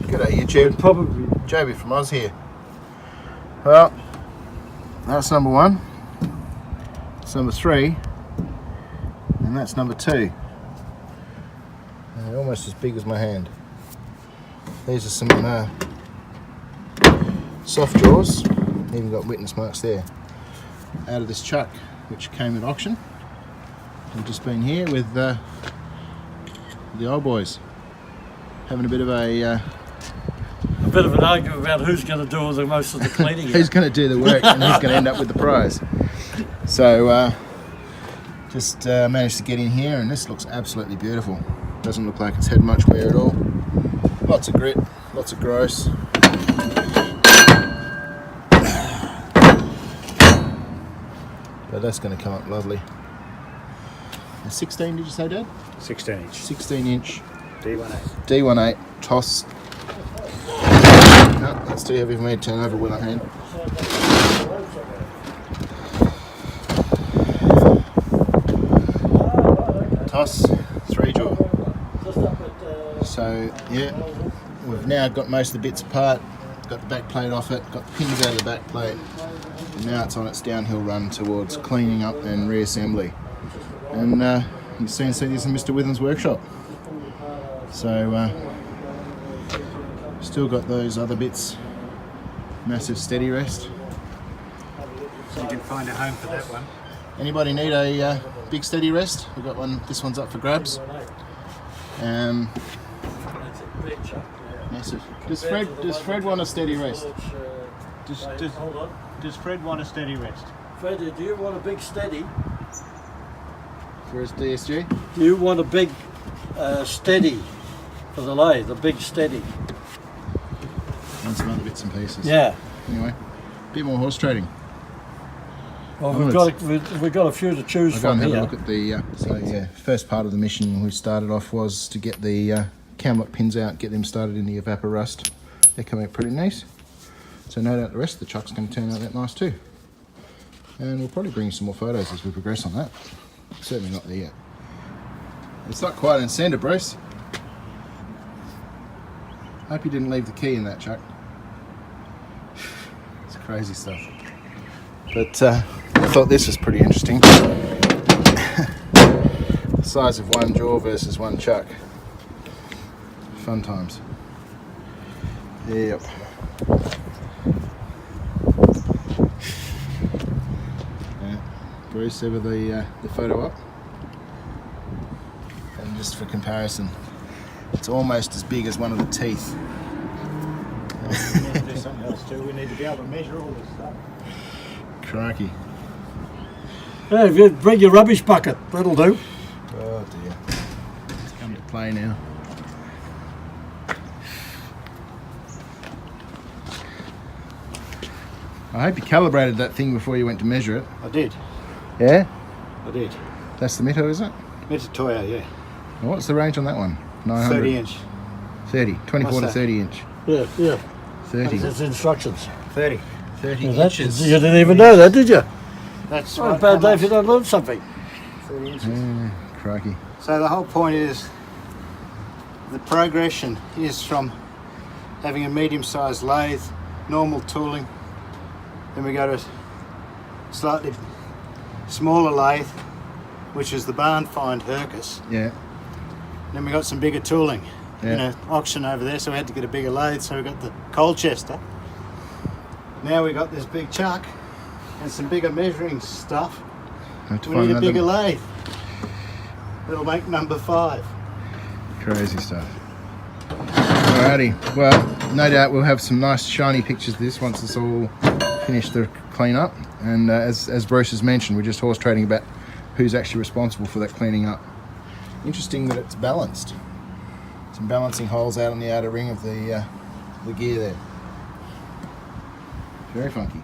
G'day YouTube. Probably. Joby from Oz here. Well, that's number 1. That's number 3. And that's number 2. Almost as big as my hand. These are some soft jaws. Even got witness marks there. Out of this chuck, which came at auction. I've just been here with the old boys, having a bit of an argument about who's going to do all the most of the cleaning. Who's going to do the work and who's going to end up with the prize. So just managed to get in here, and this looks absolutely beautiful. Doesn't look like it's had much wear at all. Lots of grit, lots of gross. But that's going to come up lovely. A 16, did you say, Dad? 16 inch. 16 inch. D18. D18 TOS. No, that's too heavy for me to turn over with a hand. TOS 3-jaw. So yeah, we've now got most of the bits apart. Got the back plate off it. Got the pins out of the back plate. And now it's on its downhill run towards cleaning up and reassembly. And you can see this in Mr. Withen's workshop. So still got those other bits. Massive steady rest. So you can find a home for that one. Anybody need a big steady rest? We've got one. This one's up for grabs. Massive. Does Fred want a steady rest? Does Fred want a steady rest? Fred, do you want a big steady? For his DSG? Do you want a big steady for the lathe? A big steady? And some other bits and pieces. Yeah. Anyway, a bit more horse trading. Well, we've got a few to choose I'll go from and here. have a look at the. So yeah, first part of the mission we started off was to get the Camlock pins out, get them started in the evapor rust. They're coming out pretty nice. So no doubt the rest of the chuck's going to turn out that nice too. And we'll probably bring you some more photos as we progress on that. Certainly not there yet. It's not quite in centre, Bruce. Hope you didn't leave the key in that chuck. It's crazy stuff. But I thought this was pretty interesting. The size of one jaw versus one chuck. Fun times. Yep. Bruce, ever the photo up? And just for comparison, it's almost as big as one of the teeth. We need to do something else too. We need to be able to measure all this stuff. Crikey. Yeah, if you bring your rubbish bucket, that'll do. Oh dear. It's come to play now. I hope you calibrated that thing before you went to measure it. I did. Yeah? I did. That's the Mito, is it? Metatoya, yeah. And what's the range on that one? 900? 30 inch. 30. 24 to 30 inch. Yeah, yeah. 30. That's instructions. 30. 30 Well, inches. you didn't even know that, did you? That's Not a bad day if you don't learn something. 30 inches. Yeah, crikey. So the whole point is the progression is from having a medium-sized lathe, normal tooling, then we go to slightly smaller lathe, which is the barn find Hercus. Yeah. Then we got some bigger tooling. Yeah. You know, auction over there, so we had to get a bigger lathe, so we got the Colchester. Now we got this big chuck and some bigger measuring stuff. We need a bigger lathe. It'll make number 5. Crazy stuff. Alrighty. Well, no doubt we'll have some nice shiny pictures of this once it's all finished the clean up. And as Bruce has mentioned, we're just horse trading about who's actually responsible for that cleaning up. Interesting that it's balanced. Some balancing holes out on the outer ring of the gear there. Very funky.